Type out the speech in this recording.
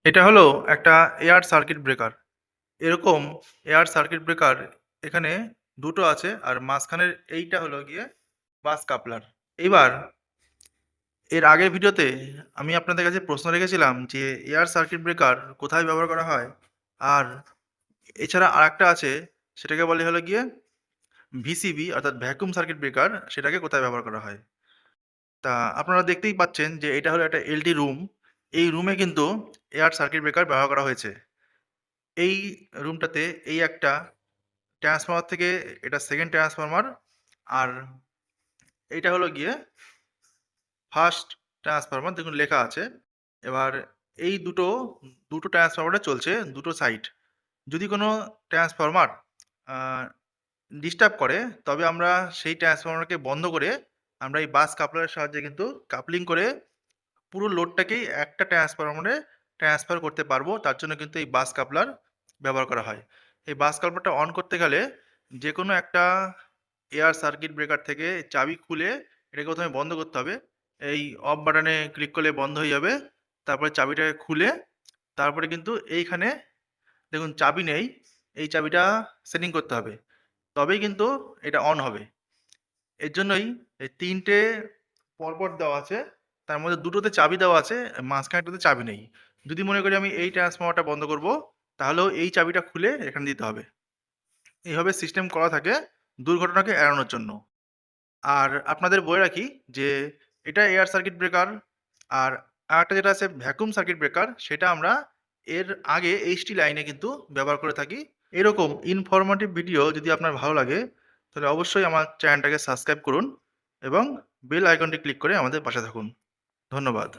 এটা হলো একটা এয়ার সার্কিট ব্রেকার। এরকম এয়ার সার্কিট ব্রেকার এখানে দুটো আছে আর মাঝখানের এইটা হলো গিয়ে বাস কাপলার। এইবার এর আগের ভিডিওতে আমি আপনাদের কাছে প্রশ্ন রেখেছিলাম যে এয়ার সার্কিট ব্রেকার কোথায় ব্যবহার করা হয়, আর এছাড়া আরেকটা আছে সেটাকে বলে হলো গিয়ে ভিসিবি অর্থাৎ ভ্যাকুয়াম সার্কিট ব্রেকার, সেটাকে কোথায় ব্যবহার করা হয়। তা আপনারা দেখতেই পাচ্ছেন যে এটা হলো একটা এলটি রুম। এই রুমে কিন্তু এয়ার সার্কিট ব্রেকার ব্যবহার করা হয়েছে। এই রুমটাতে এই একটা ট্রান্সফরমার থেকে এটা সেকেন্ড ট্রান্সফরমার, আর এইটা হলো গিয়ে ফার্স্ট ট্রান্সফরমার, দেখুন লেখা আছে। এবার এই দুটো ট্রান্সফরমারে চলছে দুটো সাইড। যদি কোনো ট্রান্সফরমার ডিস্টার্ব করে তবে আমরা সেই ট্রান্সফরমারকে বন্ধ করে আমরা এই বাস কাপলারের সাহায্যে কিন্তু কাপলিং করে পুরো লোডটাকেই একটা ট্রান্সফরমারে ট্রান্সফার করতে পারবো। তার জন্য কিন্তু এই বাস কাপলার ব্যবহার করা হয়। এই বাস কাপলারটা অন করতে গেলে যে কোনো একটা এয়ার সার্কিট ব্রেকার থেকে চাবি খুলে এটাকে প্রথমে বন্ধ করতে হবে। এই অফ বাটনে ক্লিক করলে বন্ধ হয়ে যাবে। তারপরে চাবিটাকে খুলে তারপরে কিন্তু এইখানে দেখুন চাবি নেই, এই চাবিটা সেটিং করতে হবে, তবেই কিন্তু এটা অন হবে। এর জন্যই এই ৩ টে পরপর দেওয়া আছে। তার মধ্যে ২ টোতে চাবি দেওয়া আছে, মাঝখানেরটাতে চাবি নেই। যদি মনে করি আমি এই ট্রান্সফর্মারটা বন্ধ করব, তাহলেও এই চাবিটা খুলে এখানে দিতে হবে। এইভাবে সিস্টেম করা থাকে দুর্ঘটনাকে এড়ানোর জন্য। আর আপনাদের বলে রাখি যে এটা এয়ার সার্কিট ব্রেকার, আর আরেকটা যেটা আছে ভ্যাকুয়াম সার্কিট ব্রেকার, সেটা আমরা এর আগে এইচটি লাইনে কিন্তু ব্যবহার করে থাকি। এরকম ইনফরমেটিভ ভিডিও যদি আপনার ভালো লাগে তাহলে অবশ্যই আমার চ্যানেলটাকে সাবস্ক্রাইব করুন এবং বেল আইকনটি ক্লিক করে আমাদের পাশে থাকুন। ধন্যবাদ।